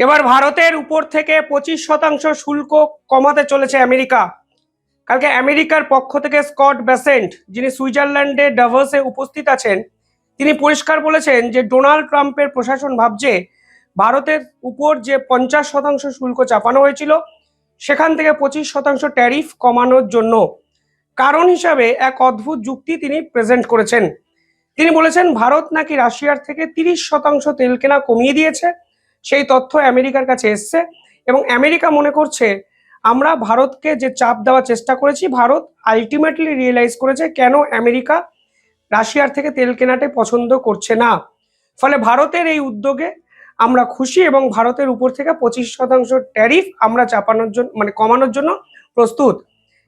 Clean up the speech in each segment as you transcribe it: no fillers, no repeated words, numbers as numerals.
এবার ভারতের উপর থেকে 25% শুল্ক কমাতে চলেছে আমেরিকা। কালকে আমেরিকার পক্ষ থেকে স্কট বেসেন্ট, যিনি সুইজারল্যান্ডে ডাভোসে উপস্থিত আছেন, তিনি পরিষ্কার বলেছেন যে ডোনাল্ড ট্রাম্পের প্রশাসন ভাবছে ভারতের উপর যে 50% শুল্ক চাপানো হয়েছিল সেখান থেকে 25% ট্যারিফ কমানোর জন্য কারণ হিসাবে এক অদ্ভুত যুক্তি তিনি প্রেজেন্ট করেছেন। তিনি বলেছেন ভারত নাকি রাশিয়ার থেকে 30% তেল কেনা কমিয়ে দিয়েছে, সেই তথ্য আমেরিকার কাছে এসছে এবং আমেরিকা মনে করছে আমরা ভারতকে যে চাপ দেওয়ার চেষ্টা করেছি, ভারত আলটিমেটলি রিয়েলাইজ করেছে কেন আমেরিকা রাশিয়ার থেকে তেল কেনাটা পছন্দ করছে না। ফলে ভারতের এই উদ্যোগে আমরা খুশি এবং ভারতের উপর থেকে 25% ট্যারিফ আমরা চাপানোর জন্য কমানোর জন্য প্রস্তুত।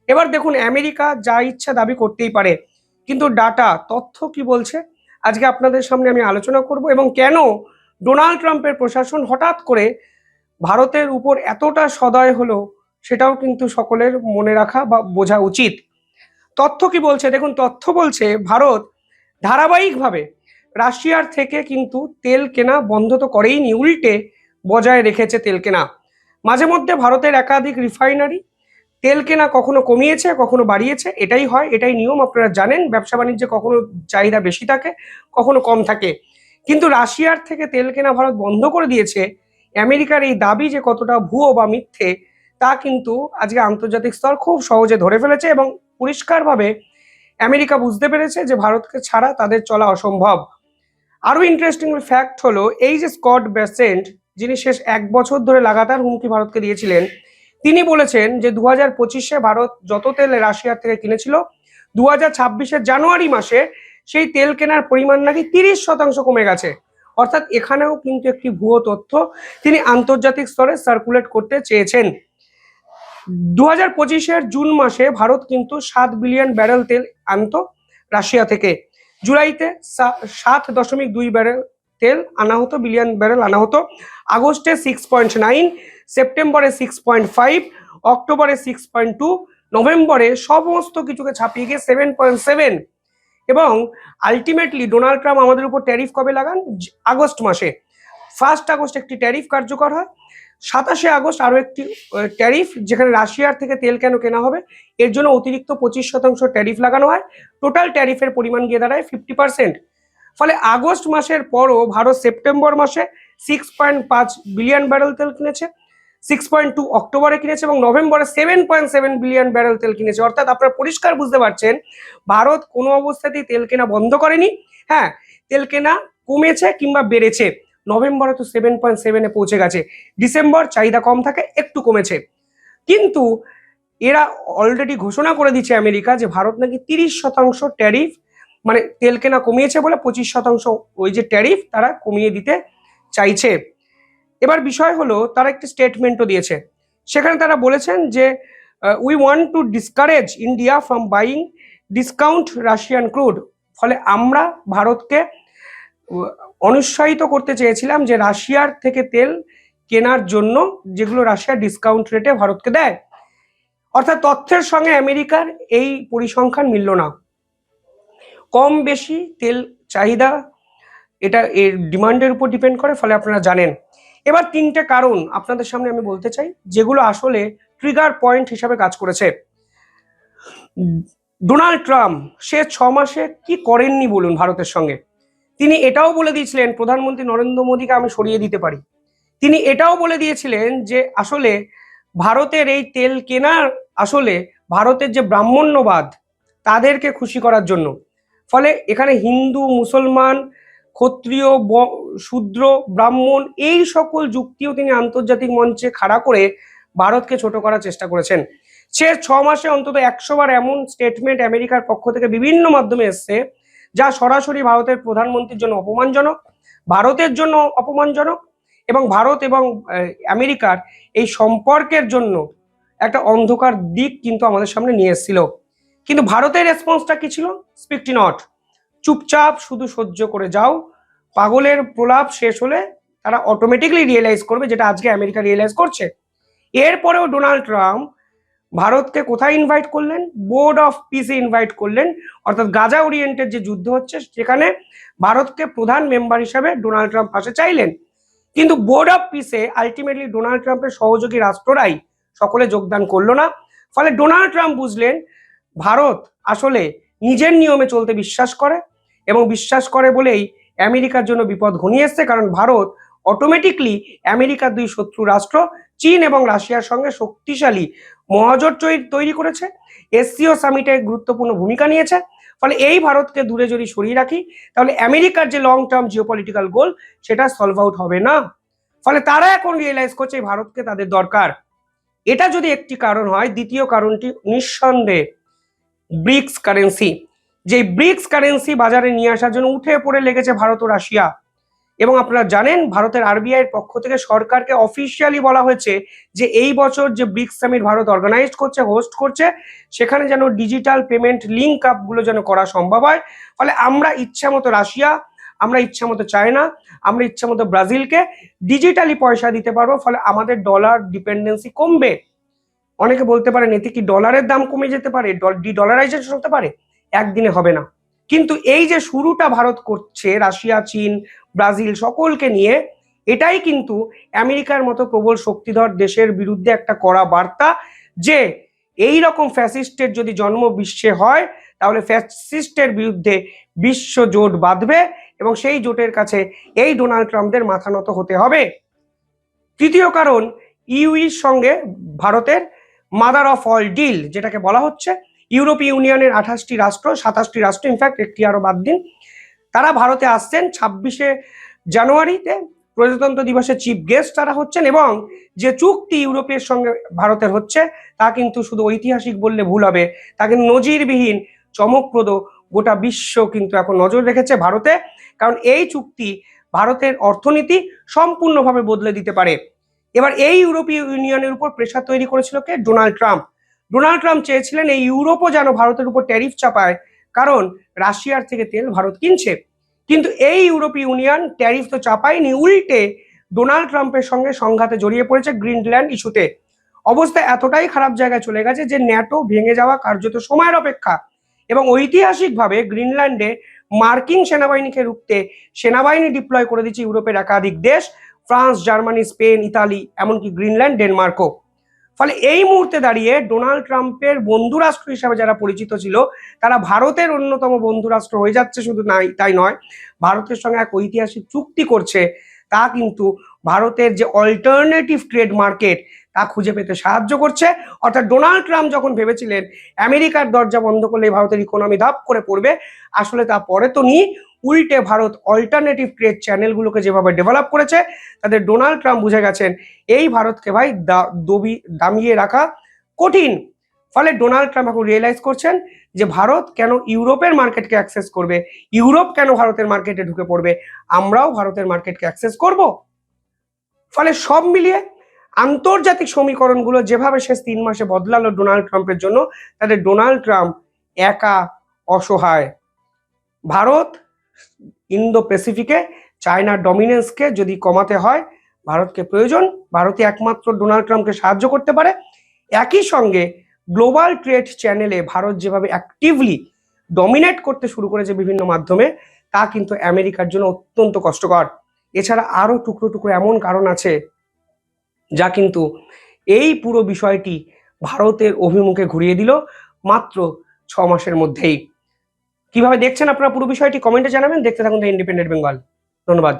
এবার দেখুন, আমেরিকা যা ইচ্ছা দাবি করতেই পারে, কিন্তু ডাটা তথ্য কি বলছে আজকে আপনাদের সামনে আমি আলোচনা করব, এবং কেন ডোনাল্ড ট্রাম্পের প্রশাসন হঠাৎ করে ভারতের উপর এতটা সদয় হলো সেটাও কিন্তু সকলের মনে রাখা বা বোঝা উচিত। তথ্য কি বলছে দেখুন, তথ্য বলছে ভারত ধারাবাহিকভাবে রাশিয়ার থেকে কিন্তু তেল কেনা বন্ধ তো করেইনি, উল্টে বজায় রেখেছে তেল কেনা। মাঝে মধ্যে ভারতের একাধিক রিফাইনারি তেল কেনা কখনো কমিয়েছে কখনো বাড়িয়েছে, এটাই হয়, এটাই নিয়ম, আপনারা জানেন। ব্যবসা বাণিজ্যে কখনো চাহিদা বেশি থাকে কখনো কম থাকে, কিন্তু রাশিয়ার থেকে তেল কেনা ভারত বন্ধ করে দিয়েছে। আমেরিকার এই দাবি যে কতটা ভুয়ো বা মিথ্যে তা কিন্তু আজকে আন্তর্জাতিক স্তর খুব সহজে ধরে ফেলেছে এবং পরিষ্কারভাবে আমেরিকা বুঝতে পেরেছে যে ভারতকে ছাড়া তাদের চলা অসম্ভব। আরো ইন্টারেস্টিং ফ্যাক্ট হলো এই যে স্কট বেসেন্ট, যিনি শেষ 1 বছর ধরে লাগাতার হুমকি ভারতকে দিয়েছিলেন, তিনি বলেছেন যে 2025-এ ভারত যত তেল রাশিয়ার থেকে কিনেছিল 2026-এর জানুয়ারি মাসে সেই তেল কেনার পরিমাণ নাকি 30% কমে গেছে। অর্থাৎ এখানেও কিন্তু একটি ভুয়ো তথ্য তিনি আন্তর্জাতিক স্তরে সার্কুলেট করতে চেয়েছেন। 2025-এর জুন মাসে ভারত কিন্তু 7 বিলিয়ন ব্যারেল তেল আনত রাশিয়া থেকে। জুলাইতে 7.2 বিলিয়ন ব্যারেল আনা হতো। আগস্টে 6.9, সেপ্টেম্বরে 6.5, অক্টোবরে 6.2, নভেম্বরে সমস্ত কিছুকে ছাপিয়ে গিয়ে 7.7। এবং আলটিমেটলি ডোনাল্ড ট্রাম্প আমাদের উপর ট্যারিফ কবে লাগান? আগস্ট মাসে। 1 আগস্ট একটি ট্যারিফ কার্যকর হয়, 27 আগস্ট আরো একটি ট্যারিফ, যেখানে রাশিয়ার থেকে তেল কেন কেনা হবে এর জন্য অতিরিক্ত 25% ট্যারিফ লাগানো হয়। টোটাল ট্যারিফের পরিমাণ গিয়ে দাঁড়ায় 50%। ফলে আগস্ট মাসের পরও ভারত সেপ্টেম্বর মাসে 6.5 বিলিয়ন ব্যারেল তেল কিনেছে, 6.2 অক্টোবরে কিনেছে এবং নভেম্বরে 7.7 বিলিয়ন ব্যারেল তেল কিনেছে। অর্থাৎ আপনারা পরিষ্কার বুঝতে পারছেন ভারত কোনো অবস্থাতেই তেল কেনা বন্ধ করেনি। হ্যাঁ, তেল কেনা কমেছে কিংবা বেড়েছে। নভেম্বরে তো 7.7-এ পৌঁছে গেছে, ডিসেম্বর চাহিদা কম থাকে একটু কমেছে। কিন্তু এরা অলরেডি ঘোষণা করে দিচ্ছে আমেরিকা যে ভারত নাকি 30% ট্যারিফ, তেল কেনা কমিয়েছে বলে 25% ওই যে ট্যারিফ তারা কমিয়ে দিতে চাইছে। এবার বিষয় হলো তারা একটি স্টেটমেন্টও দিয়েছে, সেখানে তারা বলেছেন যে we want to discourage India from buying discount Russian crude. ফলে আমরা ভারতকে অনুৎসাহিত করতে চেয়েছিলাম যে রাশিয়ার থেকে তেল কেনার জন্য, যেগুলো রাশিয়া ডিসকাউন্ট রেটে ভারতকে দেয়। অর্থাৎ তথ্যের সঙ্গে আমেরিকার এই পরিসংখ্যান মিলল না। কম বেশি তেল চাহিদা এটা এর ডিমান্ডের উপর ডিপেন্ড করে, ফলে আপনারা জানেন। এবার 3টে কারণ আপনাদের সামনে আমি বলতে চাই যেগুলো আসলে ট্রিগার পয়েন্ট হিসাবে কাজ করেছে। ডোনাল্ড ট্রাম্প সে 6 মাসে কি করেননি বলুন ভারতের সঙ্গে? তিনি এটাও বলে দিয়েছিলেন প্রধানমন্ত্রী নরেন্দ্র মোদীকে আমি সরিয়ে দিতে পারি। তিনি এটাও বলে দিয়েছিলেন যে আসলে ভারতের এই তেল কেনার আসলে ভারতের যে ব্রাহ্মণ্যবাদ তাদেরকে খুশি করার জন্য। ফলে এখানে হিন্দু, মুসলমান, ক্ষত্রিয়, শূদ্র, ব্রাহ্মণ এই সকল যুক্তিও তিনি আন্তর্জাতিক মঞ্চে খাড়া করে ভারতকে ছোট করার চেষ্টা করেছেন। সে 6 মাসে অন্তত 100 বার এমন স্টেটমেন্ট আমেরিকার পক্ষ থেকে বিভিন্ন মাধ্যমে এসছে যা সরাসরি ভারতের প্রধানমন্ত্রীর জন্য অপমানজনক, ভারতের জন্য অপমানজনক এবং ভারত এবং আমেরিকার এই সম্পর্কের জন্য একটা অন্ধকার দিক কিন্তু আমাদের সামনে নিয়ে এসেছিল। কিন্তু ভারতের রেসপন্সটা কি ছিল? স্পিক নট, চুপচাপ শুধু সহ্য করে যাও। পাগলের প্রলাপ শেষ হলে তারা অটোমেটিকলি রিয়েলাইজ করবে, যেটা আজকে আমেরিকা রিয়েলাইজ করছে। এরপরেও ডোনাল্ড ট্রাম্প ভারতকে কোথায় ইনভাইট করলেন? বোর্ড অফ পিসে ইনভাইট করলেন, অর্থাৎ গাজা ওরিয়েন্টেড যে যুদ্ধ হচ্ছে সেখানে ভারতকে প্রধান মেম্বার হিসাবে ডোনাল্ড ট্রাম্প পাশে চাইলেন। কিন্তু বোর্ড অফ পিসে আলটিমেটলি ডোনাল্ড ট্রাম্পের সহযোগী রাষ্ট্ররাই সকলে যোগদান করলো না। ফলে ডোনাল্ড ট্রাম্প বুঝলেন ভারত আসলে নিজের নিয়মে চলতে বিশ্বাস করে, এবং বিশ্বাস করে বলেই আমেরিকার জন্য বিপদ ঘনিয়ে এসছে। কারণ ভারত অটোমেটিকলি আমেরিকার দুই শত্রু রাষ্ট্র চীন এবং রাশিয়ার সঙ্গে শক্তিশালী মহাজোট তৈরি করেছে, এসসিও সামিটে গুরুত্বপূর্ণ ভূমিকা নিয়েছে। ফলে এই ভারতকে দূরে যদি সরিয়ে রাখি তাহলে আমেরিকার যে লং টার্ম জিওপলিটিক্যাল গোল সেটা সলভ আউট হবে না। ফলে তারা এখন রিয়েলাইজ করছে এই ভারতকে তাদের দরকার। এটা যদি একটি কারণ হয়, দ্বিতীয় কারণটি নিঃসন্দেহে ব্রিক্স কারেন্সি। যে ব্রিক্স কারেন্সি বাজারে নিয়ে আসার জন্য উঠে পড়ে লেগেছে ভারত ও রাশিয়া। এবং আপনারা জানেন ভারতের আরবিআই এর পক্ষ থেকে সরকারকে অফিসিয়ালি বলা হয়েছে যে এই বছর যে ব্রিক্স সামিট ভারত অর্গানাইজ করছে, হোস্ট করছে, সেখানে যেন ডিজিটাল পেমেন্ট লিঙ্ক আপগুলো যেন করা সম্ভব হয়। ফলে আমরা ইচ্ছা মতো রাশিয়া, আমরা ইচ্ছা মতো চায়না, আমরা ইচ্ছা মতো ব্রাজিলকে ডিজিটালি পয়সা দিতে পারবো। ফলে আমাদের ডলার ডিপেন্ডেন্সি কমবে। অনেকে বলতে পারেন এতে কি ডলারের দাম কমে যেতে পারে, ডলারাইজেশন হতে পারে? একদিনে হবে না। কিন্তু এই যে শুরুটা ভারত করছে রাশিয়া, চীন, ব্রাজিল সকলকে নিয়ে, এটাই কিন্তু আমেরিকার মতো প্রবল শক্তিধর দেশের বিরুদ্ধে একটা কড়া বার্তা যে এই রকম ফ্যাসিস্টের যদি জন্ম বিশ্বে হয় তাহলে ফ্যাসিস্টের বিরুদ্ধে বিশ্ব জোট বাঁধবে, এবং সেই জোটের কাছে এই ডোনাল্ড ট্রাম্পদের মাথা নত হতে হবে। তৃতীয় কারণ, ইউইর সঙ্গে ভারতের মাদার অফ অল ডিল যেটাকে বলা হচ্ছে, ইউরোপীয় ইউনিয়নের 28টি রাষ্ট্র, 27টি রাষ্ট্র, ইনফ্যাক্ট একটি আরো বাদ দিন, তারা ভারতে আসছেন 26শে জানুয়ারিতে প্রজাতন্ত্র দিবসে চিফ গেস্ট তারা হচ্ছেন। এবং যে চুক্তি ইউরোপের সঙ্গে ভারতের হচ্ছে তা কিন্তু শুধু ঐতিহাসিক বললে ভুল হবে, তা কিন্তু নজিরবিহীন, চমকপ্রদ। গোটা বিশ্ব কিন্তু এখন নজর রেখেছে ভারতে, কারণ এই চুক্তি ভারতের অর্থনীতি সম্পূর্ণভাবে বদলে দিতে পারে। এবার এই ইউরোপীয় ইউনিয়নের উপর প্রেশার তৈরি করেছিল কে? Donald Trump. ডোনাল্ড ট্রাম্প চেয়েছিলেন এই ইউরোপও যেন ভারতের উপর ট্যারিফ চাপায়, কারণ রাশিয়ার থেকে তেল ভারত কিনছে। কিন্তু এই ইউরোপীয় ইউনিয়ন ট্যারিফ তো চাপায়নি, উল্টে ডোনাল্ড ট্রাম্পের সঙ্গে সংঘাতে জড়িয়ে পড়েছে গ্রিনল্যান্ড ইস্যুতে। অবস্থা এতটাই খারাপ জায়গায় চলে গেছে যে ন্যাটো ভেঙে যাওয়া কার্যত সময়ের অপেক্ষা। এবং ঐতিহাসিকভাবে গ্রিনল্যান্ডে মার্কিন সেনাবাহিনীকে রুখতে সেনাবাহিনী ডিপ্লয় করে দিচ্ছে ইউরোপের একাধিক দেশ, ফ্রান্স, জার্মানি, স্পেন, ইতালি, এমনকি গ্রিনল্যান্ড, ডেনমার্কও। ফলে এই মুহূর্তে দাঁড়িয়ে ডোনাল্ড ট্রাম্পের বন্ধু রাষ্ট্র হিসাবে যারা পরিচিত ছিল তারা ভারতের অন্যতম বন্ধু রাষ্ট্র হয়ে যাচ্ছে। শুধু তাই নয়, ভারতের সঙ্গে এক ঐতিহাসিক চুক্তি করছে, তা কিন্তু ভারতের যে অল্টারনেটিভ ট্রেড মার্কেট তা খুঁজে পেতে সাহায্য করছে। অর্থাৎ ডোনাল্ড ট্রাম্প যখন ভেবেছিলেন আমেরিকার দরজা বন্ধ করলে ভারতের ইকোনমি ধাপ করে পড়বে, আসলে তা পরে তো নি, উল্টে ভারত অল্টারনেটিভ ট্রেড চ্যানেলগুলোকে যেভাবে ডেভেলপ করেছে তাদের ডোনাল্ড ট্রাম্প বুঝে গেছেন এই ভারতকে ভাই দামিয়ে রাখা কঠিন। ফলে ডোনাল্ড ট্রাম্প এখন রিয়েলাইজ করছেন যে ভারত কেন ইউরোপের মার্কেটকে অ্যাক্সেস করবে, ইউরোপ কেন ভারতের মার্কেটে ঢুকে পড়বে, আমরাও ভারতের মার্কেটকে অ্যাক্সেস করব। ফলে সব মিলিয়ে আন্তর্জাতিক সমীকরণগুলো যেভাবে শেষ 3 মাসে বদলালো ডোনাল্ড ট্রাম্পের জন্য, তাদের ডোনাল্ড ট্রাম্প একা অসহায়। ভারত ইন্দো প্যাসিফিকে চায়নার ডমিনেন্সকে যদি কমাতে হয় ভারতকে প্রয়োজন, ভারতই একমাত্র ডোনাল্ড ট্রাম্পকে সাহায্য করতে পারে। একই সঙ্গে গ্লোবাল ট্রেড চ্যানেলে ভারত যেভাবে অ্যাক্টিভলি ডমিনেট করতে শুরু করেছে বিভিন্ন মাধ্যমে, তা কিন্তু আমেরিকার জন্য অত্যন্ত কষ্টকর। এছাড়া আরো টুকরো টুকরো এমন কারণ আছে যা কিন্তু এই পুরো বিষয়টি ভারতের অভিমুখে ঘুরিয়ে দিল মাত্র 6 মাসের মধ্যেই। কিভাবে দেখছেন আপনারা পুরো বিষয়টি কমেন্টে জানাবেন। দেখতে থাকুন দ্য ইন্ডিপেন্ডেন্ট বেঙ্গল। ধন্যবাদ।